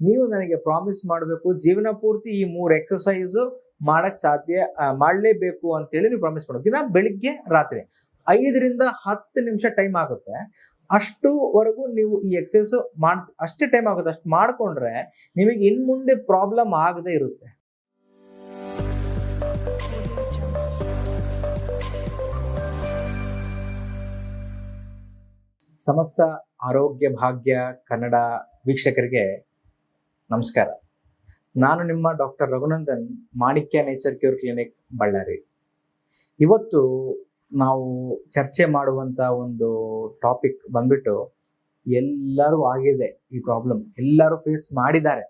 ನೀವು ನನಗೆ ಪ್ರಾಮಿಸ್ ಮಾಡಬೇಕು, ಜೀವನ ಪೂರ್ತಿ ಈ 3 ಎಕ್ಸಸೈಸ್ ಮಾಡಕ್ ಸಾಧ್ಯ ಮಾಡಲೇಬೇಕು ಅಂತೇಳಿ ನೀವು ಪ್ರಾಮಿಸ್ ಮಾಡಬೇಕು. ದಿನ ಬೆಳಿಗ್ಗೆ ರಾತ್ರಿ 5ರಿಂದ 10 ನಿಮಿಷ ಟೈಮ್ ಆಗುತ್ತೆ, ಅಷ್ಟುವರೆಗೂ ನೀವು ಈ ಎಕ್ಸಸೈಸ್ ಅಷ್ಟೇ ಟೈಮ್ ಆಗುತ್ತೆ, ಅಷ್ಟು ಮಾಡ್ಕೊಂಡ್ರೆ ನಿಮಗೆ ಇನ್ ಮುಂದೆ ಪ್ರಾಬ್ಲಮ್ ಆಗದೆ ಇರುತ್ತೆ. ಸಮಸ್ತ ಆರೋಗ್ಯ ಭಾಗ್ಯ ಕನ್ನಡ ವೀಕ್ಷಕರಿಗೆ ನಮಸ್ಕಾರ. ನಾನು ನಿಮ್ಮ ಡಾಕ್ಟರ್ ರಘುನಂದನ್, ಮಾಣಿಕ್ಯ ನೇಚರ್ ಕ್ಯೂರ್ ಕ್ಲಿನಿಕ್, ಬಳ್ಳಾರಿ. ಇವತ್ತು ನಾವು ಚರ್ಚೆ ಮಾಡುವಂತ ಒಂದು ಟಾಪಿಕ್ ಬಂದ್ಬಿಟ್ಟು, ಎಲ್ಲರೂ ಆಗಿದೆ ಈ ಪ್ರಾಬ್ಲಮ್, ಎಲ್ಲರೂ ಫೇಸ್ ಮಾಡಿದ್ದಾರೆ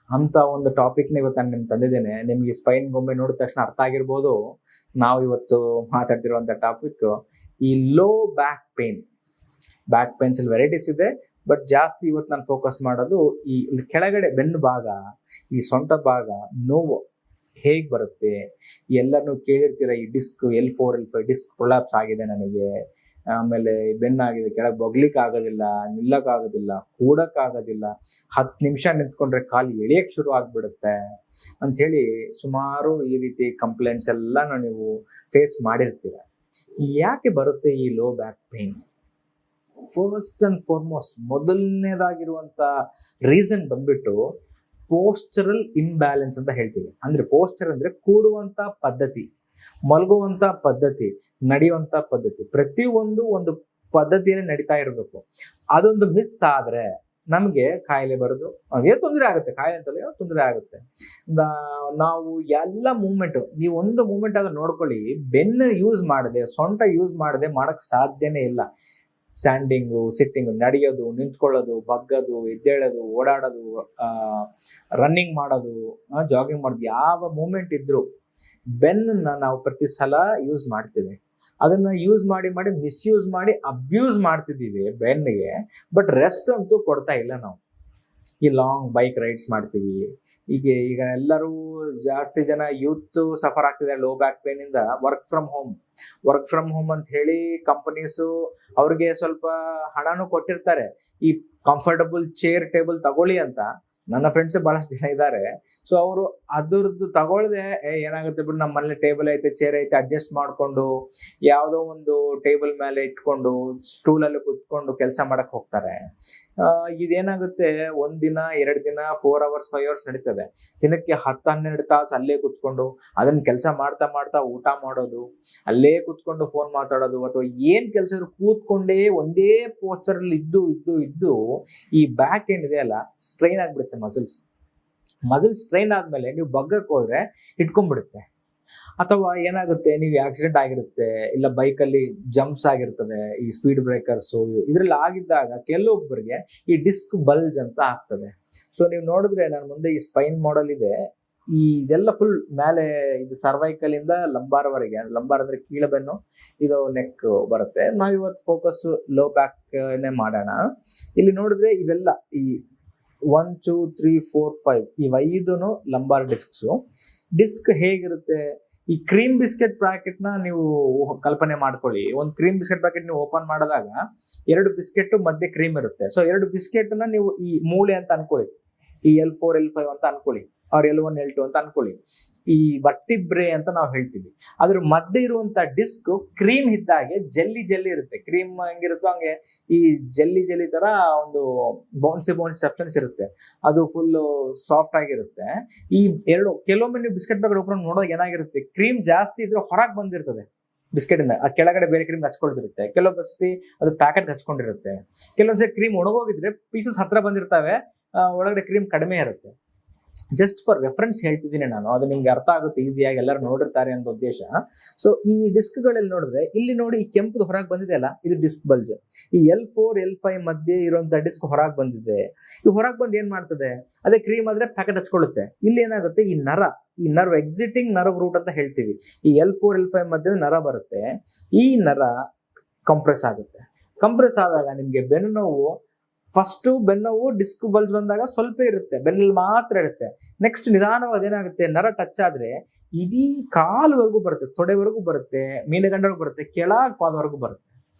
ಅಂತ ಒಂದು ಟಾಪಿಕ್ನ ಇವತ್ತು ನಾನು ನಿಮ್ಗೆ ತಂದಿದ್ದೇನೆ. ನಿಮ್ಗೆ ಸ್ಪೈನ್ ಗೊಂಬೆ ನೋಡಿದ ತಕ್ಷಣ ಅರ್ಥ ಆಗಿರ್ಬೋದು ನಾವು ಇವತ್ತು ಮಾತಾಡ್ತಿರುವಂಥ ಟಾಪಿಕ್ ಈ low back pain. Back pains ಅಲ್ಲಿ ವೆರೈಟೀಸ್ ಇದೆ, ಬಟ್ ಜಾಸ್ತಿ ಇವತ್ತು ನಾನು ಫೋಕಸ್ ಮಾಡೋದು ಈ ಕೆಳಗಡೆ ಬೆನ್ನು ಭಾಗ, ಈ ಸೊಂಟ ಭಾಗ ನೋವು ಹೇಗೆ ಬರುತ್ತೆ. ಎಲ್ಲರೂ ಕೇಳಿರ್ತೀರ, ಈ disc L4 L5 disc prolapse ಆಗಿದೆ ನನಗೆ, ಆಮೇಲೆ ಬೆನ್ನಾಗಿದೆ, ಕೆಳಗೆ ಬಗ್ಲಿಕ್ಕೆ ಆಗೋದಿಲ್ಲ, ನಿಲ್ಲಕ್ಕಾಗೋದಿಲ್ಲ, ಕೂಡಕ್ಕಾಗೋದಿಲ್ಲ, 10 ನಿಮಿಷ ನಿಂತ್ಕೊಂಡ್ರೆ ಕಾಲು ಎಳಿಯಕ್ಕೆ ಶುರು ಆಗ್ಬಿಡುತ್ತೆ ಅಂಥೇಳಿ ಸುಮಾರು ಈ ರೀತಿ ಕಂಪ್ಲೇಂಟ್ಸ್ ಎಲ್ಲ ನೀವು ಫೇಸ್ ಮಾಡಿರ್ತೀರ. ಯಾಕೆ ಬರುತ್ತೆ ಈ low back pain? First and foremost ಮೊದಲನೇದಾಗಿರುವಂತ ರೀಸನ್ ಬಂದ್ಬಿಟ್ಟು ಪೋಸ್ಚರಲ್ ಇಂಬ್ಯಾಲೆನ್ಸ್ ಅಂತ ಹೇಳ್ತೀವಿ. ಅಂದ್ರೆ ಪೋಸ್ಚರ್ ಅಂದ್ರೆ ಕೂಡುವಂತ ಪದ್ಧತಿ, ಮಲಗುವಂತ ಪದ್ಧತಿ, ನಡೆಯುವಂತ ಪದ್ಧತಿ, ಪ್ರತಿಯೊಂದು ಒಂದು ಪದ್ಧತಿಯಲ್ಲಿ ನಡೀತಾ ಇರಬೇಕು. ಅದೊಂದು ಮಿಸ್ ಆದ್ರೆ ನಮ್ಗೆ ಕಾಯಿಲೆ ಬರೋದು ಏನೋ ತೊಂದರೆ ಆಗುತ್ತೆ. ಕಾಯಿಲೆ ಅಂತಲ್ಲ, ಏನೋ ತೊಂದರೆ ಆಗುತ್ತೆ. ನಾವು ಎಲ್ಲ ಮೂವ್ಮೆಂಟ್, ನೀವು ಒಂದು ಮೂವ್ಮೆಂಟ್ ಆದ್ರೂ ನೋಡ್ಕೊಳ್ಳಿ, ಬೆನ್ನು ಯೂಸ್ ಮಾಡದೆ, ಸೊಂಟ ಯೂಸ್ ಮಾಡದೆ ಮಾಡಕ್ ಸಾಧ್ಯನೇ ಇಲ್ಲ. ಸ್ಟ್ಯಾಂಡಿಂಗು, ಸಿಟ್ಟಿಂಗು, ನಡೆಯೋದು, ನಿಂತ್ಕೊಳ್ಳೋದು, ಬಗ್ಗೋದು, ಎದ್ದೇಳೋದು, ಓಡಾಡೋದು, ರನ್ನಿಂಗ್ ಮಾಡೋದು, ಜಾಗಿಂಗ್ ಮಾಡೋದು, ಯಾವ ಮೂಮೆಂಟ್ ಇದ್ರು ಬೆನ್ನನ್ನ ನಾವು ಪ್ರತಿ ಸಲ ಯೂಸ್ ಮಾಡ್ತೀವಿ. ಅದನ್ನ ಯೂಸ್ ಮಾಡಿ ಮಾಡಿ ಮಿಸ್ಯೂಸ್ ಮಾಡಿ ಅಬ್ಯೂಸ್ ಮಾಡ್ತಿದ್ದೀವಿ ಬೆನ್ನಿಗೆ, ಬಟ್ ರೆಸ್ಟ್ ಅಂತೂ ಕೊಡ್ತಾ ಇಲ್ಲ ನಾವು. ಈ ಲಾಂಗ್ ಬೈಕ್ ರೈಡ್ಸ್ ಮಾಡ್ತೀವಿ. ಈಗ ಎಲ್ಲರೂ ಜಾಸ್ತಿ ಜನ ಯೂತ್ ಸಫರ್ ಆಗ್ತಿದ್ದಾರೆ ಲೋ ಬ್ಯಾಕ್ ಪೇನ್ ಇಂದ. ವರ್ಕ್ ಫ್ರಮ್ ಹೋಮ್ ಅಂತ ಹೇಳಿ ಕಂಪನೀಸು ಅವ್ರಿಗೆ ಸ್ವಲ್ಪ ಹಣನೂ ಕೊಟ್ಟಿರ್ತಾರೆ, ಈ ಕಂಫರ್ಟಬಲ್ ಚೇರ್ ಟೇಬಲ್ ತಗೊಳ್ಳಿ ಅಂತ. ನನ್ನ ಫ್ರೆಂಡ್ಸ್ ಬಹಳಷ್ಟು ಜನ ಇದ್ದಾರೆ. ಸೊ ಅವರು ಅದ್ರದ್ದು ತಗೊಳ್ದೆ ಏನಾಗುತ್ತೆ ಬಿಡು, ನಮ್ಮ ಮನೇಲಿ ಟೇಬಲ್ ಐತೆ, ಚೇರ್ ಐತೆ, ಅಡ್ಜಸ್ಟ್ ಮಾಡ್ಕೊಂಡು ಯಾವುದೋ ಒಂದು ಟೇಬಲ್ ಮೇಲೆ ಇಟ್ಕೊಂಡು ಸ್ಟೂಲಲ್ಲಿ ಕುತ್ಕೊಂಡು ಕೆಲಸ ಮಾಡಕ್ ಹೋಗ್ತಾರೆ. ಇದೇನಾಗುತ್ತೆ, 1 ದಿನ 2 ದಿನ 4 ಅವರ್ಸ್ 5 ಅವರ್ಸ್ ನಡೀತದೆ. ದಿನಕ್ಕೆ 10-12 ತಾಸು ಅಲ್ಲೇ ಕುತ್ಕೊಂಡು ಅದನ್ನ ಕೆಲಸ ಮಾಡ್ತಾ ಮಾಡ್ತಾ ಊಟ ಮಾಡೋದು, ಅಲ್ಲೇ ಕುತ್ಕೊಂಡು ಫೋನ್ ಮಾತಾಡೋದು, ಅಥವಾ ಏನ್ ಕೆಲಸ ಕೂತ್ಕೊಂಡೇ ಒಂದೇ ಪೋಸ್ಚರ್ ಅಲ್ಲಿ ಇದ್ದು ಈ ಬ್ಯಾಕ್ ಏನಿದೆ ಅಲ್ಲ, ಸ್ಟ್ರೈನ್ ಆಗ್ಬಿಡುತ್ತೆ. ಮಸಲ್ ಸ್ಟ್ರೈನ್ ಆದ್ಮೇಲೆ ನೀವು ಬಗ್ಗಕ್ಕೆ ಹೋದ್ರೆ ಇಟ್ಕೊಂಡ್ಬಿಡುತ್ತೆ. ಅಥವಾ ಏನಾಗುತ್ತೆ, ನೀವು ಆಕ್ಸಿಡೆಂಟ್ ಆಗಿರುತ್ತೆ, ಇಲ್ಲ ಬೈಕಲ್ಲಿ ಜಂಪ್ಸ್ ಆಗಿರ್ತದೆ, ಈ ಸ್ಪೀಡ್ ಬ್ರೇಕರ್ಸ್ ಇದ್ರಲ್ಲಿ ಆಗಿದ್ದಾಗ ಕೆಲವೊಬ್ಬರಿಗೆ ಈ ಡಿಸ್ಕ್ ಬಲ್ಜ್ ಅಂತ ಆಗ್ತದೆ. ಸೊ ನೀವು ನೋಡಿದ್ರೆ ನನ್ನ ಮುಂದೆ ಈ ಸ್ಪೈನ್ ಮಾಡೆಲ್ ಇದೆ. ಇದೆಲ್ಲ ಫುಲ್ ಮೇಲೆ ಇದು ಸರ್ವೈಕಲ್ ಇಂದ ಲಂಬಾರ್ ವರೆಗೆ, ಲಂಬಾರ್ ಅಂದ್ರೆ ಕೀಳಬೆನ್ನು, ಇದು ನೆಕ್ ಬರುತ್ತೆ. ನಾವಿವತ್ತು ಫೋಕಸ್ ಲೋ ಬ್ಯಾಕ್ ಮಾಡೋಣ. ಇಲ್ಲಿ ನೋಡಿದ್ರೆ ಇವೆಲ್ಲ ಈ 1 2 3 4 5 ಇವ್ 5 ಲಂಬಾರ್ ಡಿಸ್ಕ್ ಹೇಗಿರುತ್ತೆ. ಈ ಕ್ರೀಮ್ ಬಿಸ್ಕೆಟ್ ಪ್ಯಾಕೆಟ್ ನ ನೀವು ಕಲ್ಪನೆ ಮಾಡ್ಕೊಳ್ಳಿ. ಒಂದು ಕ್ರೀಮ್ ಬಿಸ್ಕೆಟ್ ಪ್ಯಾಕೆಟ್ ನೀವು ಓಪನ್ ಮಾಡಿದಾಗ 2 ಬಿಸ್ಕೆಟ್ ಮಧ್ಯೆ ಕ್ರೀಮ್ ಇರುತ್ತೆ. ಸೊ 2 ಬಿಸ್ಕೆಟ್ ನ ನೀವು ಈ ಮೂಳೆ ಅಂತ ಅನ್ಕೊಳ್ಳಿ, ಈ L4 L5 ಅಂತ ಅನ್ಕೊಳ್ಳಿ, ಅವ್ರ L1 L2 ಅಂತ ಅನ್ಕೊಳ್ಳಿ. ಈ ವರ್ಟಿಬ್ರೆ ಅಂತ ನಾವು ಹೇಳ್ತೀವಿ. ಅದ್ರ ಮಧ್ಯೆ ಇರುವಂತ ಡಿಸ್ಕ್ ಕ್ರೀಮ್ ಇದ್ದಾಗೆ ಜೆಲ್ಲಿ ಇರುತ್ತೆ. ಕ್ರೀಮ್ ಹೆಂಗಿರುತ್ತೋ ಹಂಗೆ ಈ ಜೆಲ್ಲಿ ತರ ಒಂದು ಬೌನ್ಸಿ ಸಬ್ಸ್ಟೆನ್ಸ್ ಇರುತ್ತೆ. ಅದು ಫುಲ್ ಸಾಫ್ಟ್ ಆಗಿರುತ್ತೆ. ಈ ಕೆಲವೊಮ್ಮೆ ನೀವು ಬಿಸ್ಕೆಟ್ ಪ್ಯಾಕೆಟ್ ಓಪನ್ ನೋಡೋದು ಏನಾಗಿರುತ್ತೆ, ಕ್ರೀಮ್ ಜಾಸ್ತಿ ಇದ್ರೆ ಹೊರಗೆ ಬಂದಿರ್ತದೆ ಬಿಸ್ಕೆಟ್ ಇಂದ. ಆ ಕೆಳಗಡೆ ಬೇರೆ ಕ್ರೀಮ್ ಹಚ್ಕೊಳ್ತಿರುತ್ತೆ. ಕೆಲವೊಂದ್ಸತಿ ಅದು ಪ್ಯಾಕೆಟ್ ಹಚ್ಕೊಂಡಿರುತ್ತೆ. ಕೆಲವೊಂದ್ಸತಿ ಕ್ರೀಮ್ ಒಣಗೋಗಿದ್ರೆ ಪೀಸಸ್ ಹತ್ರ ಬಂದಿರ್ತವೆ, ಒಳಗಡೆ ಕ್ರೀಮ್ ಕಡಿಮೆ ಇರುತ್ತೆ. ಜಸ್ಟ್ ಫಾರ್ ರೆಫರೆನ್ಸ್ ಹೇಳ್ತಿದ್ದೀನಿ ನಾನು, ಅದು ನಿಮ್ಗೆ ಅರ್ಥ ಆಗುತ್ತೆ ಈಸಿಯಾಗಿ, ಎಲ್ಲರೂ ನೋಡಿರ್ತಾರೆ ಅಂತ ಉದ್ದೇಶ. ಸೊ ಈ ಡಿಸ್ಕ್ ಗಳಲ್ಲಿ ನೋಡಿದ್ರೆ ಇಲ್ಲಿ ನೋಡಿ, ಈ ಕೆಂಪುದು ಹೊರಗೆ ಬಂದಿದೆ ಅಲ್ಲ, ಇದು ಡಿಸ್ಕ್ ಬಲ್ಜ್. ಈ L4 L5 ಮಧ್ಯೆ ಇರುವಂತ ಡಿಸ್ಕ್ ಹೊರಗೆ ಬಂದಿದೆ. ಈ ಹೊರಗೆ ಬಂದು ಏನ್ ಮಾಡ್ತದೆ, ಅದೇ ಕ್ರೀಮ್ ಆದ್ರೆ ಪ್ಯಾಕೆಟ್ ಹಚ್ಕೊಳ್ಳುತ್ತೆ. ಇಲ್ಲಿ ಏನಾಗುತ್ತೆ, ಈ ನರ್ವ್ ಎಕ್ಸಿಟಿಂಗ್ ನರ್ವ್ ರೂಟ್ ಅಂತ ಹೇಳ್ತೀವಿ. ಈ L4 L5 ಮಧ್ಯೆ ನರ ಬರುತ್ತೆ. ಈ ನರ ಕಂಪ್ರೆಸ್ ಆಗುತ್ತೆ. ಕಂಪ್ರೆಸ್ ಆದಾಗ ನಿಮ್ಗೆ ಬೆನ್ನು ನೋವು, ಫಸ್ಟ್ ಬೆನ್ನೋವು ಡಿಸ್ಕ್ ಬಲ್ಜ್ ಬಂದಾಗ ಸ್ವಲ್ಪ ಇರುತ್ತೆ, ಬೆನ್ನಲ್ಲಿ ಮಾತ್ರ ಇರುತ್ತೆ. ನೆಕ್ಸ್ಟ್ ನಿಧಾನವಾಗಿ ಏನಾಗುತ್ತೆ, ನರ ಟಚ್ ಆದ್ರೆ ಇಡೀ ಕಾಲುವರೆಗೂ ಬರುತ್ತೆ, ತೊಡೆವರೆಗೂ ಬರುತ್ತೆ, ಮೀನುಗಂಡವರೆಗೂ ಬರುತ್ತೆ, ಕೆಳಗೆ ಪಾದವರೆಗೂ ಬರುತ್ತೆ.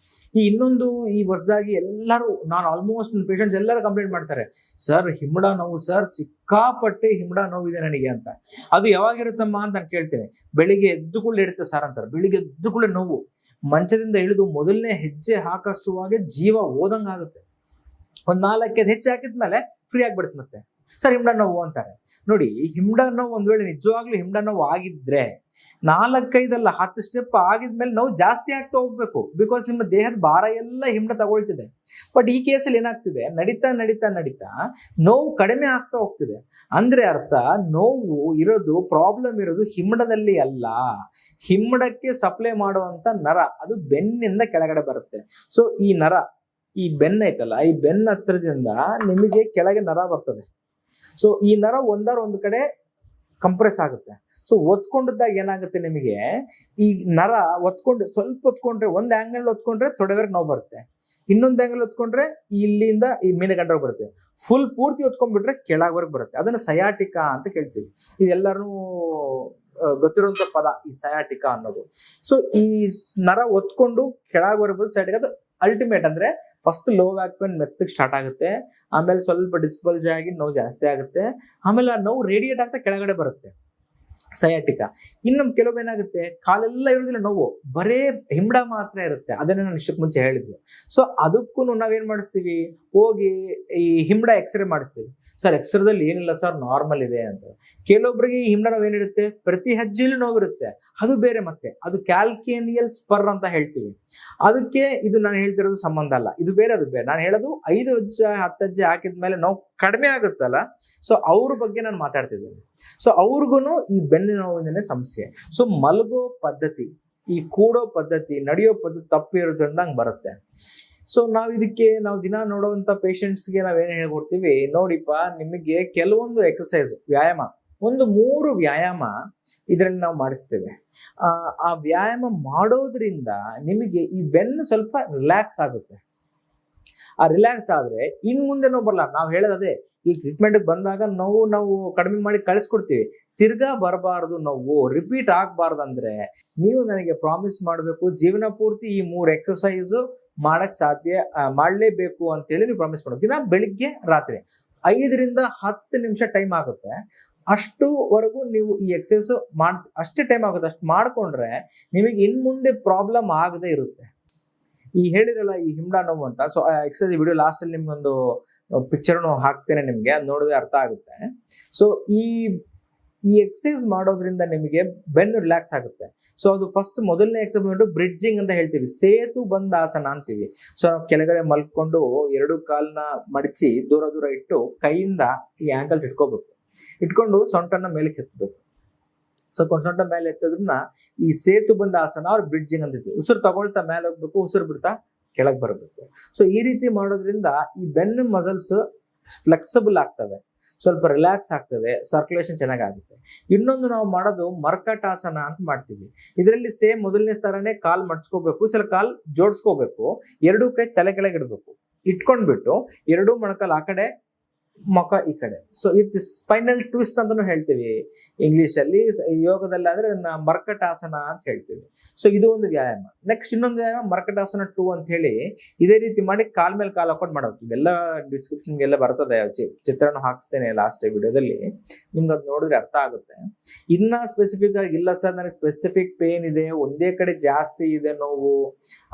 ಇನ್ನೊಂದು ಈ ಹೊಸದಾಗಿ ಎಲ್ಲರೂ, ನಾನು ಆಲ್ಮೋಸ್ಟ್ ಪೇಷಂಟ್ಸ್ ಎಲ್ಲರೂ ಕಂಪ್ಲೇಂಟ್ ಮಾಡ್ತಾರೆ, ಸರ್ ಹಿಮ್ಮಡ ನೋವು ಸರ್, ಸಿಕ್ಕಾಪಟ್ಟೆ ಹಿಮ್ಮಡ ನೋವಿದೆ ನನಗೆ ಅಂತ. ಅದು ಯಾವಾಗಿರುತ್ತಮ್ಮ ಅಂತ ನಾನು ಕೇಳ್ತೇನೆ. ಬೆಳಿಗ್ಗೆ ಎದ್ದು ಕೂಡಲೇ ಇರುತ್ತೆ ಸರ್ ಅಂತಾರೆ. ಬೆಳಿಗ್ಗೆ ಎದ್ದು ಕೂಡಲೇ ನೋವು, ಮಂಚದಿಂದ ಇಳಿದು ಮೊದಲನೇ ಹೆಜ್ಜೆ ಹಾಕಿಸುವಾಗೆ ಜೀವ ಹೋದಂಗಾಗುತ್ತೆ. ಒಂದ್ 4 ಹೆಚ್ಚು ಹಾಕಿದ್ಮೇಲೆ ಫ್ರೀ ಆಗ್ಬಿಡುತ್ತೆ ಮತ್ತೆ. ಸರ್ ಹಿಮ್ಮಡ ನೋವು ಅಂತಾರೆ. ನೋಡಿ, ಹಿಮ್ಮಡ ನೋವು ಒಂದ್ ವೇಳೆ ನಿಜವಾಗ್ಲೂ ಹಿಮ್ಮಡ ನೋವು ಆಗಿದ್ರೆ 4-5 10 ಸ್ಟೆಪ್ ಆಗಿದ್ಮೇಲೆ ನೋವು ಜಾಸ್ತಿ ಆಗ್ತಾ ಹೋಗ್ಬೇಕು. ಬಿಕಾಸ್ ನಿಮ್ಮ ದೇಹದ ಭಾರ ಎಲ್ಲ ಹಿಮ್ಮಡ ತಗೊಳ್ತಿದೆ. ಬಟ್ ಈ ಕೇಸಲ್ಲಿ ಏನಾಗ್ತಿದೆ, ನಡೀತಾ ನಡೀತಾ ನಡೀತಾ ನೋವು ಕಡಿಮೆ ಆಗ್ತಾ ಹೋಗ್ತಿದೆ. ಅಂದ್ರೆ ಅರ್ಥ, ನೋವು ಇರೋದು, ಪ್ರಾಬ್ಲಮ್ ಇರೋದು ಹಿಮ್ಮಡದಲ್ಲಿ ಅಲ್ಲ, ಹಿಮ್ಮಡಕ್ಕೆ ಸಪ್ಲೈ ಮಾಡುವಂತ ನರ, ಅದು ಬೆನ್ನಿಂದ ಕೆಳಗಡೆ ಬರುತ್ತೆ. ಸೊ ಈ ನರ, ಈ ಬೆನ್ನ ಐತಲ್ಲ, ಈ ಬೆನ್ನ ಹತ್ರದಿಂದ ನಿಮಗೆ ಕೆಳಗೆ ನರ ಬರ್ತದೆ. ಸೊ ಈ ನರ ಒಂದ್ ಕಡೆ ಕಂಪ್ರೆಸ್ ಆಗುತ್ತೆ. ಸೊ ಒತ್ಕೊಂಡದಾಗ ಏನಾಗುತ್ತೆ, ನಿಮಗೆ ಈ ನರ ಒತ್ಕೊಂಡು ಸ್ವಲ್ಪ ಒತ್ಕೊಂಡ್ರೆ, ಒಂದ್ ಆಂಗಲ್ ಒತ್ಕೊಂಡ್ರೆ ತೊಡೆವರೆಗೆ ನೋವು ಬರುತ್ತೆ, ಇನ್ನೊಂದ್ ಆಂಗಲ್ ಒತ್ಕೊಂಡ್ರೆ ಇಲ್ಲಿಂದ ಈ ಮೀನಗಂಡ್ರೆ ಬರುತ್ತೆ, ಫುಲ್ ಪೂರ್ತಿ ಒತ್ಕೊಂಡ್ಬಿಟ್ರೆ ಕೆಳಗವರೆಗೆ ಬರುತ್ತೆ. ಅದನ್ನ ಸಯಾಟಿಕಾ ಅಂತ ಕೇಳ್ತೀವಿ. ಇದೆಲ್ಲರೂ ಗೊತ್ತಿರುವಂತ ಪದ, ಈ ಸಯಾಟಿಕಾ ಅನ್ನೋದು. ಸೊ ಈ ನರ ಒತ್ಕೊಂಡು ಕೆಳಗವರೆಗೆ ಬರುತ್ತೆ ಸಯಾಟಿಕಾ. ಅದು ಅಲ್ಟಿಮೇಟ್. ಅಂದ್ರೆ ಫಸ್ಟ್ ಲೋ ಬ್ಯಾಕ್ ಪೇನ್ ಮೆತ್ತಗೆ ಸ್ಟಾರ್ಟ್ ಆಗುತ್ತೆ, ಆಮೇಲೆ ಸ್ವಲ್ಪ ಡಿಸ್ಬಲ್ಜ್ ಆಗಿ ನೋವು ಜಾಸ್ತಿ ಆಗುತ್ತೆ, ಆಮೇಲೆ ಆ ನೋವು ರೇಡಿಯೇಟ್ ಆಗ್ತಾ ಕೆಳಗಡೆ ಬರುತ್ತೆ, ಸಯಾಟಿಕಾ. ಇನ್ನು ಕೆಲವು ಏನಾಗುತ್ತೆ, ಕಾಲೆಲ್ಲ ಇರೋದಿಲ್ಲ ನೋವು, ಬರೇ ಹಿಮ್ಮಡ ಮಾತ್ರ ಇರುತ್ತೆ. ಅದನ್ನ ನಾನು ಇಷ್ಟಕ್ಕೆ ಮುಂಚೆ ಹೇಳಿದ್ದೆ. ಸೊ ಅದಕ್ಕೂ ನಾವೇನ್ ಮಾಡಿಸ್ತೀವಿ, ಹೋಗಿ ಈ ಹಿಮ್ಮಡ ಎಕ್ಸ್ರೇ ಮಾಡಿಸ್ತೀವಿ. ಸರ್ ಎಕ್ಸ್ರೇದಲ್ಲಿ ಏನಿಲ್ಲ ಸರ್, ನಾರ್ಮಲ್ ಇದೆ ಅಂತ. ಕೆಲವೊಬ್ಬರಿಗೆ ಈ ಹಿಮ್ಮಡ ನೋವು ಏನಿರುತ್ತೆ, ಪ್ರತಿ ಹೆಜ್ಜೆಯಲ್ಲೂ ನೋವಿರುತ್ತೆ, ಅದು ಬೇರೆ. ಮತ್ತೆ ಅದು ಕ್ಯಾಲ್ಕೇನಿಯಲ್ ಸ್ಪರ್ ಅಂತ ಹೇಳ್ತೀವಿ. ಅದಕ್ಕೆ ಇದು ನಾನು ಹೇಳ್ತಿರೋದು ಸಂಬಂಧ ಅಲ್ಲ, ಇದು ಬೇರೆ ಅದು ಬೇರೆ. ನಾನು ಹೇಳೋದು 5 ಹೆಜ್ಜೆ 10 ಹೆಜ್ಜೆ ಹಾಕಿದ್ಮೇಲೆ ನೋವು ಕಡಿಮೆ ಆಗುತ್ತಲ್ಲ, ಸೊ ಅವ್ರ ಬಗ್ಗೆ ನಾನು ಮಾತಾಡ್ತಿದ್ದೀನಿ. ಸೊ ಅವ್ರಿಗೂ ಈ ಬೆನ್ನು ನೋವಿನ ಸಮಸ್ಯೆ. ಸೊ ಮಲಗೋ ಪದ್ಧತಿ, ಈ ಕೂಡೋ ಪದ್ಧತಿ, ನಡೆಯೋ ಪದ್ಧತಿ ತಪ್ಪಿರೋದ್ರಿಂದ ಹಂಗೆ ಬರುತ್ತೆ. ಸೊ ನಾವು ದಿನ ನೋಡುವಂತ ಪೇಷಂಟ್ಸ್ಗೆ ನಾವೇನು ಹೇಳ್ಕೊಡ್ತೀವಿ, ನೋಡಿಪ್ಪ, ನಿಮಗೆ ಕೆಲವೊಂದು ಎಕ್ಸಸೈಸ್, ವ್ಯಾಯಾಮ, 3 ವ್ಯಾಯಾಮ ಇದರಲ್ಲಿ ನಾವು ಮಾಡಿಸ್ತೇವೆ. ಆ ವ್ಯಾಯಾಮ ಮಾಡೋದ್ರಿಂದ ನಿಮಗೆ ಈ ಬೆನ್ನು ಸ್ವಲ್ಪ ರಿಲ್ಯಾಕ್ಸ್ ಆಗುತ್ತೆ. ಆ ರಿಲ್ಯಾಕ್ಸ್ ಆದ್ರೆ ಇನ್ ಮುಂದೆ ನೋವು ಬರಲ್ಲ. ನಾವು ಹೇಳೋದೇ, ಈ ಟ್ರೀಟ್ಮೆಂಟ್ ಬಂದಾಗ ನಾವು ಕಡಿಮೆ ಮಾಡಿ ಕಳಿಸ್ಕೊಡ್ತೀವಿ. ತಿರ್ಗಾ ಬರಬಾರ್ದು, ನೋವು ರಿಪೀಟ್ ಆಗ್ಬಾರ್ದು ಅಂದ್ರೆ ನೀವು ನನಗೆ ಪ್ರಾಮಿಸ್ ಮಾಡಬೇಕು, ಜೀವನ ಪೂರ್ತಿ ಈ 3 ಎಕ್ಸಸೈಸ್ ಮಾಡಕ್ ಮಾಡ್ಲೇಬೇಕು ಅಂತೇಳಿ ನೀವು ಪ್ರಾಮಿಸ್ ಮಾಡಬೇಕು. ದಿನ ಬೆಳಿಗ್ಗೆ ರಾತ್ರಿ 5ರಿಂದ 10 ನಿಮಿಷ ಟೈಮ್ ಆಗುತ್ತೆ, ಅಷ್ಟುವರೆಗೂ ನೀವು ಈ ಎಕ್ಸಸೈಸ್ ಅಷ್ಟೇ ಟೈಮ್ ಆಗುತ್ತೆ. ಅಷ್ಟು ಮಾಡ್ಕೊಂಡ್ರೆ ನಿಮಗೆ ಇನ್ ಮುಂದೆ ಪ್ರಾಬ್ಲಮ್ ಆಗದೆ ಇರುತ್ತೆ. ಈ ಹೇಳಿರಲ್ಲ ಈ ಹಿಮ್ಮಡ ನೋವು ಅಂತ, ಸೊ ಆ ಎಕ್ಸಸೈಸ್ ವಿಡಿಯೋ ಲಾಸ್ಟ್ ಅಲ್ಲಿ ನಿಮ್ಗೊಂದು ಪಿಕ್ಚರ್ನು ಹಾಕ್ತೇನೆ, ನಿಮ್ಗೆ ಅದು ನೋಡಿದ್ರೆ ಅರ್ಥ ಆಗುತ್ತೆ. ಸೊ ಈ ಎಕ್ಸಸೈಸ್ ಮಾಡೋದ್ರಿಂದ ನಿಮಗೆ ಬೆನ್ನು ರಿಲ್ಯಾಕ್ಸ್ ಆಗುತ್ತೆ. ಸೊ ಅದು ಫಸ್ಟ್ ಮೊದಲನೇ ಎಕ್ಸಸೈಸ್ ಬಂದು ಬ್ರಿಡ್ಜಿಂಗ್ ಅಂತ ಹೇಳ್ತೀವಿ, ಸೇತು ಬಂದ ಆಸನ ಅಂತೀವಿ. ಸೊ ನಾವು ಕೆಳಗಡೆ ಮಲ್ಕೊಂಡು 2 ಕಾಲನ್ನ ಮಡಚಿ ದೂರ ಇಟ್ಟು ಕೈಯಿಂದ ಈ ಆಂಕಲ್ ಇಟ್ಕೊಂಡು ಸೊಂಟನ ಮೇಲೆ ಎತ್ತಬೇಕು. ಸೊ ಸೊಂಟ ಮೇಲೆ ಎತ್ತೋದ್ರನ್ನ ಈ ಸೇತು ಬಂದ ಆಸನ ಅವ್ರ ಬ್ರಿಡ್ಜಿಂಗ್ ಅಂತೀವಿ. ಉಸಿರು ತಗೊಳ್ತಾ ಮೇಲೆ ಹೋಗ್ಬೇಕು, ಉಸಿರು ಬಿಡ್ತಾ ಕೆಳಗೆ ಬರಬೇಕು. ಸೊ ಈ ರೀತಿ ಮಾಡೋದ್ರಿಂದ ಈ ಬೆನ್ನು ಮಸಲ್ಸ್ ಫ್ಲೆಕ್ಸಿಬಲ್ ಆಗ್ತವೆ, ಸ್ವಲ್ಪ ರಿಲ್ಯಾಕ್ಸ್ ಆಗ್ತದೆ, ಸರ್ಕ್ಯುಲೇಷನ್ ಚೆನ್ನಾಗುತ್ತೆ. ಇನ್ನೊಂದು ನಾವು ಮಾಡೋದು ಮರ್ಕಟಾಸನ ಅಂತ ಮಾಡ್ತೀವಿ. ಇದರಲ್ಲಿ ಸೇಮ್ ಮೊದಲನೇ ತರನೇ ಕಾಲ್ ಮಡ್ಚ್ಕೋಬೇಕು, ಕಾಲ್ ಜೋಡಿಸ್ಕೋಬೇಕು, 2 ಕೈ ತಲೆ ಕೆಳಗೆ ಇಡಬೇಕು, ಇಟ್ಕೊಂಡ್ಬಿಟ್ಟು 2 ಮೊಣಕಾಲು ಆ ಕಡೆ, ಮುಖ ಈ ಕಡೆ. ಸೊ ಇದು ಸ್ಪೈನಲ್ ಟ್ವಿಸ್ಟ್ ಅಂತಾನು ಹೇಳ್ತೀವಿ ಇಂಗ್ಲಿಷ್ ಅಲ್ಲಿ. ಯೋಗದಲ್ಲಿ ಆದ್ರೆ ಅದನ್ನ ಮರ್ಕಟಾಸನ ಅಂತ ಹೇಳ್ತೀವಿ. ಸೊ ಇದು ಒಂದು ವ್ಯಾಯಾಮ. ನೆಕ್ಸ್ಟ್ ಇನ್ನೊಂದು ವ್ಯಾಯಾಮ ಮರ್ಕಟಾಸನ 2 ಅಂತ ಹೇಳಿ, ಇದೇ ರೀತಿ ಮಾಡಿ ಕಾಲ್ ಮೇಲೆ ಕಾಲ್ ಹಾಕೊಂಡು ಮಾಡೋದು. ಇದೆಲ್ಲ ಡಿಸ್ಕ್ರಿಪ್ಷನ್ ಎಲ್ಲ ಬರ್ತದೆ, ಚಿತ್ರಣ ಹಾಕ್ಸ್ತೇನೆ ಲಾಸ್ಟ್ ವಿಡಿಯೋದಲ್ಲಿ, ನಿಮ್ಗೆ ಅದು ನೋಡಿದ್ರೆ ಅರ್ಥ ಆಗುತ್ತೆ. ಇನ್ನ ಸ್ಪೆಸಿಫಿಕ್ ಆಗಿ ಇಲ್ಲ ಸರ್, ನನಗೆ ಸ್ಪೆಸಿಫಿಕ್ ಪೇನ್ ಇದೆ, ಒಂದೇ ಕಡೆ ಜಾಸ್ತಿ ಇದೆ ನೋವು,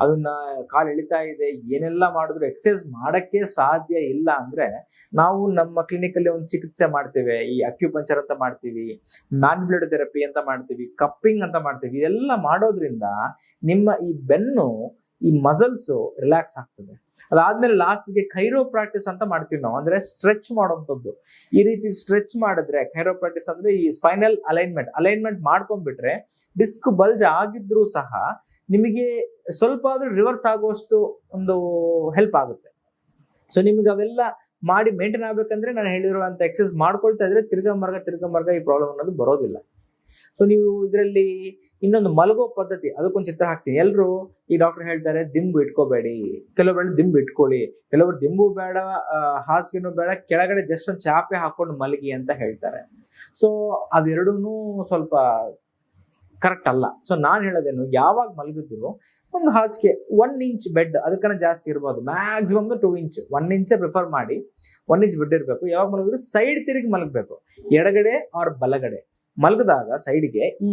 ಅದನ್ನ ಕಾಲ್ ಎಳಿತಾ ಇದೆ, ಏನೆಲ್ಲ ಮಾಡಿದ್ರು ಎಕ್ಸರ್ಸೈಸ್ ಮಾಡಕ್ಕೆ ಸಾಧ್ಯ ಇಲ್ಲ ಅಂದ್ರೆ ನಾವು ನಮ್ಮ ಕ್ಲಿನಿಕ್ ಅಲ್ಲಿ ಒಂದು ಚಿಕಿತ್ಸೆ ಮಾಡ್ತೇವೆ. ಈ ಅಕ್ಯುಪಂಚರ್ ಅಂತ ಮಾಡ್ತೀವಿ, ಮ್ಯಾನ್ಯುಲೇಟರ್ ಥೆರಪಿ ಅಂತ ಮಾಡ್ತೀವಿ, ಕಪ್ಪಿಂಗ್ ಅಂತ ಮಾಡ್ತೀವಿ. ಇದೆಲ್ಲ ಮಾಡೋದ್ರಿಂದ ನಿಮ್ಮ ಈ ಬೆನ್ನು, ಈ ಮಸಲ್ಸ್ ರಿಲ್ಯಾಕ್ಸ್ ಆಗ್ತದೆ. ಅದಾದ್ಮೇಲೆ ಲಾಸ್ಟ್ಗೆ ಕೈರೋಪ್ರಾಕ್ಟಿಸ್ ಅಂತ ಮಾಡ್ತೀವಿ ನಾವು, ಅಂದ್ರೆ ಸ್ಟ್ರೆಚ್ ಮಾಡುವಂಥದ್ದು. ಈ ರೀತಿ ಸ್ಟ್ರೆಚ್ ಮಾಡಿದ್ರೆ, ಕೈರೋಪ್ರಾಕ್ಟಿಸ್ ಅಂದ್ರೆ ಈ ಸ್ಪೈನಲ್ ಅಲೈನ್ಮೆಂಟ್ ಮಾಡ್ಕೊಂಡ್ಬಿಟ್ರೆ ಡಿಸ್ಕ್ ಬಲ್ಜ್ ಆಗಿದ್ರು ಸಹ ನಿಮಗೆ ಸ್ವಲ್ಪ ಆದ್ರೂ ರಿವರ್ಸ್ ಆಗುವಷ್ಟು ಒಂದು ಹೆಲ್ಪ್ ಆಗುತ್ತೆ. ಸೊ ನಿಮ್ಗೆ ಅವೆಲ್ಲ ಮಾಡಿ ಮೇಂಟೈನ್ ಆಗ್ಬೇಕಂದ್ರೆ ನಾನು ಹೇಳಿರುವಂತ ಎಕ್ಸರ್ಸೈಸ್ ಮಾಡ್ಕೊಳ್ತಾ ಇದ್ರೆ ತಿರ್ಗಾ ಮರ್ಗ ಈ ಪ್ರಾಬ್ಲಮ್ ಅನ್ನೋದು ಬರೋದಿಲ್ಲ. ಸೊ ನೀವು ಇದರಲ್ಲಿ ಇನ್ನೊಂದು ಮಲಗೋ ಪದ್ಧತಿ, ಅದಕ್ಕೊಂದು ಚಿತ್ರ ಹಾಕ್ತೀನಿ. ಎಲ್ಲರೂ ಈ ಡಾಕ್ಟರ್ ಹೇಳ್ತಾರೆ ದಿಂಬು ಇಟ್ಕೋಬೇಡಿ, ಕೆಲವೊಬ್ಬರು ದಿಂಬು ಇಟ್ಕೊಳ್ಳಿ, ಕೆಲವೊಬ್ರು ದಿಂಬು ಬೇಡ, ಹಾಸಿಗೆನೂ ಬೇಡ, ಕೆಳಗಡೆ ಜಸ್ಟ್ ಒಂದು ಚಾಪೆ ಹಾಕೊಂಡು ಮಲಗಿ ಅಂತ ಹೇಳ್ತಾರೆ. ಸೊ ಅದೆರಡೂ ಸ್ವಲ್ಪ ಕರೆಕ್ಟ್ ಅಲ್ಲ. ಸೊ ನಾನು ಹೇಳೋದೇನು, ಯಾವಾಗ ಮಲಗಿದ್ರು ಒಂದು ಹಾಸಿಗೆ 1 ಇಂಚ್ ಬೆಡ್, ಅದಕ್ಕನ್ನ ಜಾಸ್ತಿ ಇರ್ಬೋದು, ಮ್ಯಾಕ್ಸಿಮಮ್ 2 ಇಂಚ್, 1 ಇಂಚೇ ಪ್ರಿಫರ್ ಮಾಡಿ. 1 ಇಂಚ್ ಬೆಡ್ ಇರಬೇಕು. ಯಾವಾಗ ಮಲಗಿದ್ರು ಸೈಡ್ ತಿರುಗಿ ಮಲಗಬೇಕು, ಎಡಗಡೆ ಆರ್ ಬಲಗಡೆ. ಮಲಗಿದಾಗ ಸೈಡ್ಗೆ ಈ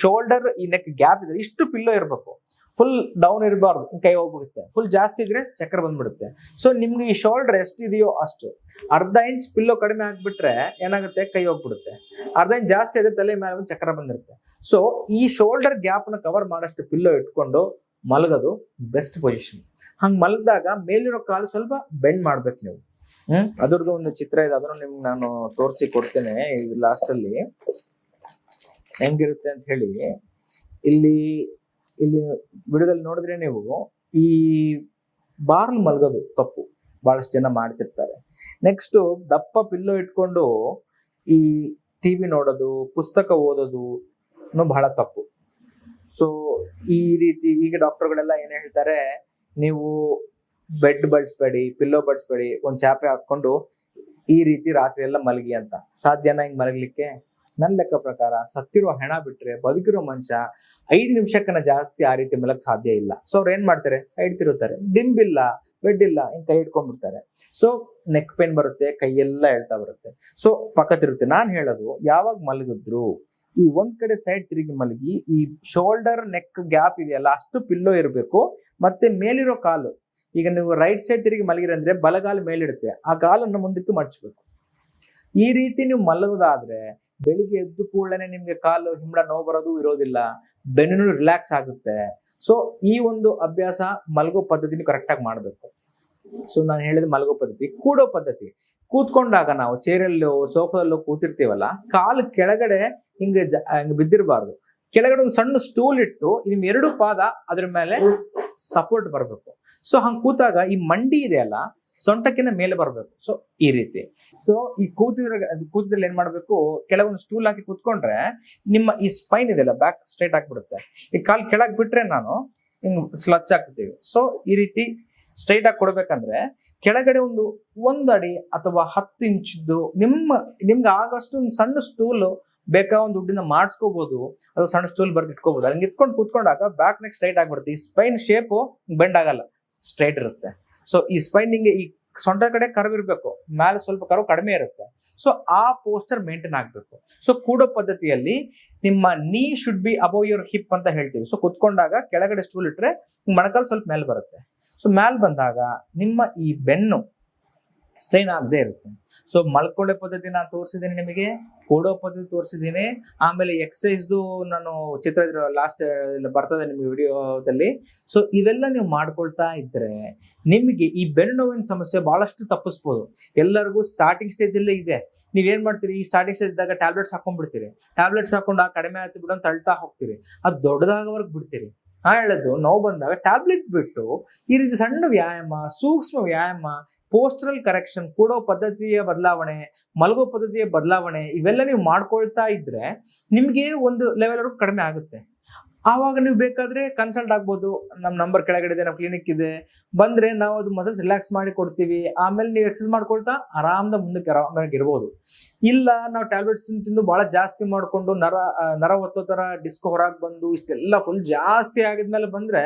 ಶೋಲ್ಡರ್, ಈ ನೆಕ್ ಗ್ಯಾಪ್ ಇದೆ, ಇಷ್ಟು ಪಿಲ್ಲೋ ಇರಬೇಕು. ಫುಲ್ ಡೌನ್ ಇರಬಾರ್ದು, ಕೈ ಹೋಗ್ಬಿಡುತ್ತೆ. ಫುಲ್ ಜಾಸ್ತಿ ಇದ್ರೆ ಚಕ್ರ ಬಂದ್ಬಿಡುತ್ತೆ. ಸೊ ನಿಮ್ಗೆ ಈ ಶೋಲ್ಡರ್ ಎಷ್ಟಿದೆಯೋ ಅಷ್ಟು, ಅರ್ಧ ಇಂಚ್ ಪಿಲ್ಲೋ ಕಡಿಮೆ ಆಗ್ಬಿಟ್ರೆ ಏನಾಗುತ್ತೆ, ಕೈ ಹೋಗ್ಬಿಡುತ್ತೆ. ಅರ್ಧ ಇಂಚ್ ಜಾಸ್ತಿ ಆದ್ರೆ ತಲೆ ಮೇಲೆ ಒಂದು ಚಕ್ರ ಬಂದಿರುತ್ತೆ. ಸೊ ಈ ಶೋಲ್ಡರ್ ಗ್ಯಾಪ್ ನ ಕವರ್ ಮಾಡೋಷ್ಟು ಪಿಲ್ಲೋ ಇಟ್ಕೊಂಡು ಮಲಗೋದು ಬೆಸ್ಟ್ ಪೊಸಿಷನ್. ಹಂಗ್ ಮಲಗಿದಾಗ ಮೇಲಿರೋ ಕಾಲು ಸ್ವಲ್ಪ ಬೆಂಡ್ ಮಾಡ್ಬೇಕು ನೀವು. ಅದ್ರದ್ದು ಒಂದು ಚಿತ್ರ ಇದೆ, ಅದನ್ನು ನಿಮ್ಗೆ ನಾನು ತೋರಿಸಿ ಕೊಡ್ತೇನೆ ಲಾಸ್ಟ್ ಅಲ್ಲಿ ಹೆಂಗಿರುತ್ತೆ ಅಂತ ಹೇಳಿ. ಇಲ್ಲಿ ವಿಡಿಯೋದಲ್ಲಿ ನೋಡಿದ್ರೆ ನೀವು ಈ ಬಾರ್ಲ್ ಮಲಗೋದು ತಪ್ಪು, ಬಹಳಷ್ಟು ಜನ ಮಾಡ್ತಿರ್ತಾರೆ. ನೆಕ್ಸ್ಟ್ ದಪ್ಪ ಪಿಲ್ಲೋ ಇಟ್ಕೊಂಡು ಈ ಟಿವಿ ನೋಡೋದು, ಪುಸ್ತಕ ಓದೋದು ಬಹಳ ತಪ್ಪು. ಸೊ ಈ ರೀತಿ ಈಗ ಡಾಕ್ಟರ್ಗಳೆಲ್ಲ ಏನ್ ಹೇಳ್ತಾರೆ, ನೀವು ಬೆಡ್ ಬಡ್ಸ್ಬೇಡಿ, ಪಿಲ್ಲೋ ಬಡ್ಸ್ಬೇಡಿ, ಒಂದ್ ಚಾಪೆ ಹಾಕೊಂಡು ಈ ರೀತಿ ರಾತ್ರಿ ಎಲ್ಲ ಮಲಗಿ ಅಂತ. ಸಾಧ್ಯನಾ ಹಿಂಗ್ ಮಲಗಲಿಕ್ಕೆ? ನನ್ನ ಲೆಕ್ಕ ಪ್ರಕಾರ ಸತ್ತಿರೋ ಹೆಣ ಬಿಟ್ರೆ ಬದುಕಿರೋ ಮನುಷ್ಯ 5 ನಿಮಿಷಕ್ಕನ್ನ ಜಾಸ್ತಿ ಆ ರೀತಿ ಮಲಗ್ ಸಾಧ್ಯ ಇಲ್ಲ. ಸೊ ಅವ್ರು ಏನ್ ಮಾಡ್ತಾರೆ, ಸೈಡ್ ತಿರುತ್ತಾರೆ, ದಿಂಬಿಲ್ಲ, ಬೆಡ್ ಇಲ್ಲ, ಹಿಂಗ್ ಕೈ ಇಟ್ಕೊಂಡ್ಬಿಡ್ತಾರೆ. ಸೊ ನೆಕ್ ಪೇನ್ ಬರುತ್ತೆ, ಕೈಯೆಲ್ಲ ಹೇಳ್ತಾ ಬರುತ್ತೆ. ಸೊ ಪಕ್ಕ ತಿರುತ್ತೆ. ನಾನ್ ಹೇಳೋದು, ಯಾವಾಗ ಮಲಗಿದ್ರು ಈ ಒಂದ್ ಕಡೆ ಸೈಡ್ ತಿರುಗಿ ಮಲಗಿ, ಈ ಶೋಲ್ಡರ್ ನೆಕ್ ಗ್ಯಾಪ್ ಇದೆಯಲ್ಲ ಅಷ್ಟು ಪಿಲ್ಲೋ ಇರಬೇಕು. ಮತ್ತೆ ಮೇಲಿರೋ ಕಾಲು, ಈಗ ನೀವು ರೈಟ್ ಸೈಡ್ ತಿರುಗಿ ಮಲಗಿರಂದ್ರೆ ಬಲಗಾಲು ಮೇಲಿಡುತ್ತೆ, ಆ ಕಾಲನ್ನು ಮುಂದಕ್ಕೆ ಮಡಚಬೇಕು. ಈ ರೀತಿ ನೀವು ಮಲಗೋದಾದ್ರೆ ಬೆಳಿಗ್ಗೆ ಎದ್ದು ಕೂಡಲೇ ನಿಮ್ಗೆ ಕಾಲು ಹಿಂಬಳ ನೋವು ಬರೋದು ಇರೋದಿಲ್ಲ, ಬೆನ್ನು ರಿಲ್ಯಾಕ್ಸ್ ಆಗುತ್ತೆ. ಸೊ ಈ ಒಂದು ಅಭ್ಯಾಸ, ಮಲಗೋ ಪದ್ಧತಿನ ಕರೆಕ್ಟ್ ಆಗಿ ಮಾಡ್ಬೇಕು. ಸೊ ನಾನು ಹೇಳಿದ ಮಲಗೋ ಪದ್ಧತಿ. ಕೂಡೋ ಪದ್ಧತಿ, ಕೂತ್ಕೊಂಡಾಗ ನಾವು ಚೇರಲ್ಲೋ ಸೋಫಾದಲ್ಲೋ ಕೂತಿರ್ತೀವಲ್ಲ, ಕಾಲು ಕೆಳಗಡೆ ಹಿಂಗೆ ಬಿದ್ದಿರಬಾರ್ದು. ಕೆಳಗಡೆ ಒಂದು ಸಣ್ಣ ಸ್ಟೂಲ್ ಇಟ್ಟು ನಿಮ್ 2 ಪಾದ ಅದ್ರ ಮೇಲೆ ಸಪೋರ್ಟ್ ಬರಬೇಕು. ಸೊ ಹಂಗ್ ಕೂತಾಗ ಈ ಮಂಡಿ ಇದೆಯಲ್ಲ ಸೊಂಟಕ್ಕಿಂತ ಮೇಲೆ ಬರಬೇಕು. ಸೊ ಈ ರೀತಿ. ಸೊ ಈ ಕೂತಿದ್ರಲ್ಲಿ ಏನ್ ಮಾಡ್ಬೇಕು, ಕೆಳಗೊಂದು ಸ್ಟೂಲ್ ಹಾಕಿ ಕೂತ್ಕೊಂಡ್ರೆ ನಿಮ್ಮ ಈ ಸ್ಪೈನ್ ಇದೆಯಲ್ಲ ಬ್ಯಾಕ್ ಸ್ಟ್ರೈಟ್ ಆಗ್ಬಿಡುತ್ತೆ. ಈ ಕಾಲ್ ಕೆಳಗ್ ಬಿಟ್ರೆ ನಾನು ಹಿಂಗ್ ಸ್ಲಚ್ ಆಗ್ತೀವಿ. ಸೊ ಈ ರೀತಿ ಸ್ಟ್ರೈಟ್ ಆಗಿ ಕೊಡ್ಬೇಕಂದ್ರೆ ಕೆಳಗಡೆ ಒಂದು ಅಡಿ ಅಥವಾ 10 ಇಂಚದ್ದು ನಿಮ್ಗೆ ಆಗಷ್ಟು ಒಂದು ಸಣ್ಣ ಸ್ಟೂಲ್ ಬೇಕಾ, ಒಂದು ದುಡ್ಡಿಂದ ಮಾಡಿಸ್ಕೋಬಹುದು, ಅದು ಸಣ್ಣ ಸ್ಟೂಲ್ ಬರ್ದು ಇಟ್ಕೋಬಹುದು. ಹಂಗೆ ಇಟ್ಕೊಂಡು ಕೂತ್ಕೊಂಡಾಗ ಬ್ಯಾಕ್ ನೆಕ್ ಸ್ಟ್ರೈಟ್ ಆಗ್ಬಿಡುತ್ತೆ. ಈ ಸ್ಪೈನ್ ಶೇಪು ಬೆಂಡ್ ಆಗಲ್ಲ, ಸ್ಟ್ರೈಟ್ ಇರುತ್ತೆ. ಸೊ ಈ ಸ್ಪೈನ್ ನಿಂಗೆ ಈ ಸೊಂಟ ಕಡೆ ಕರ್ವ್ ಇರಬೇಕು, ಮೇಲೆ ಸ್ವಲ್ಪ ಕರ್ವ್ ಕಡಿಮೆ ಇರುತ್ತೆ. ಸೊ ಆ ಪೋಸ್ಟರ್ ಮೇಂಟೈನ್ ಆಗ್ಬೇಕು. ಸೊ ಕೂಡೋ ಪದ್ಧತಿಯಲ್ಲಿ ನಿಮ್ಮ ನೀ should be above your hip ಅಂತ ಹೇಳ್ತೀವಿ. ಸೊ ಕುತ್ಕೊಂಡಾಗ ಕೆಳಗಡೆ ಸ್ಟೂಲ್ ಇಟ್ರೆ ಮೊಣಕಾಲು ಸ್ವಲ್ಪ ಮೇಲೆ ಬರುತ್ತೆ. ಸೊ ಮ್ಯಾಲ್ ಬಂದಾಗ ನಿಮ್ಮ ಈ ಬೆನ್ನು ಸ್ಟ್ರೈನ್ ಆಗದೆ ಇರುತ್ತೆ. ಸೊ ಮಲ್ಕೊಳ್ಳೋ ಪದ್ಧತಿ ನಾನು ತೋರಿಸಿದ್ದೀನಿ ನಿಮಗೆ, ಕೂಡೋ ಪದ್ಧತಿ ತೋರಿಸಿದ್ದೀನಿ. ಆಮೇಲೆ ಎಕ್ಸಸೈಸ್ದು ನಾನು ಚಿತ್ರ ಲಾಸ್ಟ್ ಬರ್ತದೆ ನಿಮ್ಗೆ ವಿಡಿಯೋದಲ್ಲಿ. ಸೊ ಇವೆಲ್ಲ ನೀವು ಮಾಡ್ಕೊಳ್ತಾ ಇದ್ರೆ ನಿಮಗೆ ಈ ಬೆನ್ನು ನೋವಿನ ಸಮಸ್ಯೆ ಬಹಳಷ್ಟು ತಪ್ಪಿಸ್ಬೋದು. ಎಲ್ಲರಿಗೂ ಸ್ಟಾರ್ಟಿಂಗ್ ಸ್ಟೇಜ್ ಅಲ್ಲೇ ಇದೆ. ನೀವೇನ್ ಮಾಡ್ತೀರಿ, ಈ ಸ್ಟಾರ್ಟಿಂಗ್ ಸ್ಟೇಜ್ ಇದ್ದಾಗ ಟ್ಯಾಬ್ಲೆಟ್ಸ್ ಹಾಕೊಂಡ್ಬಿಡ್ತೀರಿ. ಟ್ಯಾಬ್ಲೆಟ್ಸ್ ಹಾಕೊಂಡು ಆ ಕಡಿಮೆ ಆಯ್ತು ಬಿಡು ಅಂತ ಅಳ್ತಾ ಹೋಗ್ತೀರಿ, ಅದು ದೊಡ್ಡದಾಗವರೆಗೆ ಬಿಡ್ತೀರಿ. ಹೇಳೋದು, ನೋವು ಬಂದಾಗ ಟ್ಯಾಬ್ಲೆಟ್ ಬಿಟ್ಟು ಈ ರೀತಿ ಸಣ್ಣ ವ್ಯಾಯಾಮ, ಸೂಕ್ಷ್ಮ ವ್ಯಾಯಾಮ, ಪೋಸ್ಟರಲ್ ಕರೆಕ್ಷನ್, ಕೂಡೋ ಪದ್ಧತಿಯ ಬದಲಾವಣೆ, ಮಲಗೋ ಪದ್ಧತಿಯ ಬದಲಾವಣೆ, ಇವೆಲ್ಲ ನೀವು ಮಾಡ್ಕೊಳ್ತಾ ಇದ್ರೆ ನಿಮ್ಗೆ ಒಂದು ಲೆವೆಲ್ ವರೆಗೂ ಕಡಿಮೆ ಆಗುತ್ತೆ. ಆವಾಗ ನೀವು ಬೇಕಾದ್ರೆ ಕನ್ಸಲ್ಟ್ ಆಗ್ಬೋದು. ನಮ್ಮ ನಂಬರ್ ಕೆಳಗಡೆ ಇದೆ, ನಮ್ಮ ಕ್ಲಿನಿಕ್ ಇದೆ, ಬಂದ್ರೆ ನಾವು ಅದು ಮಸಲ್ಸ್ ರಿಲ್ಯಾಕ್ಸ್ ಮಾಡಿ ಕೊಡ್ತೀವಿ. ಆಮೇಲೆ ನೀವು ಎಕ್ಸರ್ಸೈಸ್ ಮಾಡ್ಕೊಳ್ತಾ ಆರಾಮ್ದ ಮುಂದಕ್ಕೆ ಆರಾಮಾಗಿ ಇರ್ಬೋದು. ಇಲ್ಲ ನಾವು ಟ್ಯಾಬ್ಲೆಟ್ಸ್ ತಿಂದು ಬಹಳ ಜಾಸ್ತಿ ಮಾಡ್ಕೊಂಡು ನರ ಒತ್ತೋ ತರ ಡಿಸ್ಕ್ ಹೊರಗೆ ಬಂದು ಇಷ್ಟೆಲ್ಲ ಫುಲ್ ಜಾಸ್ತಿ ಆಗಿದ್ಮೇಲೆ ಬಂದ್ರೆ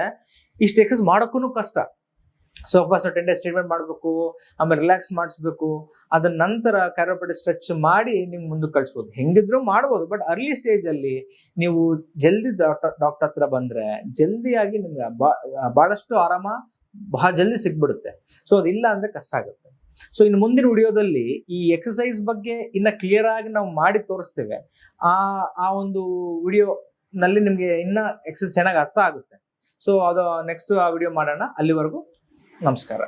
ಇಷ್ಟು ಎಕ್ಸರ್ಸೈಸ್ ಮಾಡೋಕ್ಕೂ ಕಷ್ಟ. ಸೊ ಫಸ್ಟ್ 10 days ಟ್ರೀಟ್ಮೆಂಟ್ ಮಾಡಬೇಕು, ಆಮೇಲೆ ರಿಲ್ಯಾಕ್ಸ್ ಮಾಡಿಸ್ಬೇಕು. ಅದ ನಂತರ ಕ್ಯಾರೋಪೆಟಿಕ್ ಸ್ಟ್ರೆಚ್ ಮಾಡಿ ನಿಮ್ಗೆ ಮುಂದಕ್ಕೆ ಕಳಿಸ್ಬೋದು. ಹೆಂಗಿದ್ರು ಮಾಡ್ಬೋದು, ಬಟ್ ಅರ್ಲಿ ಸ್ಟೇಜ್ ಅಲ್ಲಿ ನೀವು ಜಲ್ದಿ ಡಾಕ್ಟರ್ ಹತ್ರ ಬಂದ್ರೆ ಜಲ್ದಿಯಾಗಿ ನಿಮ್ಗೆ ಬಹಳಷ್ಟು ಆರಾಮ ಬಹಳ ಜಲ್ದಿ ಸಿಗ್ಬಿಡುತ್ತೆ. ಸೊ ಅದಿಲ್ಲ ಅಂದ್ರೆ ಕಷ್ಟ ಆಗುತ್ತೆ. ಸೊ ಇನ್ನು ಮುಂದಿನ ವಿಡಿಯೋದಲ್ಲಿ ಈ ಎಕ್ಸಸೈಸ್ ಬಗ್ಗೆ ಇನ್ನ ಕ್ಲಿಯರ್ ಆಗಿ ನಾವು ಮಾಡಿ ತೋರಿಸ್ತೇವೆ. ಆ ಒಂದು ವಿಡಿಯೋ ನಲ್ಲಿ ನಿಮ್ಗೆ ಇನ್ನ ಎಕ್ಸಸೈಸ್ ಚೆನ್ನಾಗಿ ಅರ್ಥ ಆಗುತ್ತೆ. ಸೊ ಅದು ನೆಕ್ಸ್ಟ್ ಆ ವಿಡಿಯೋ ಮಾಡೋಣ. ಅಲ್ಲಿವರೆಗೂ ನಮಸ್ಕಾರ.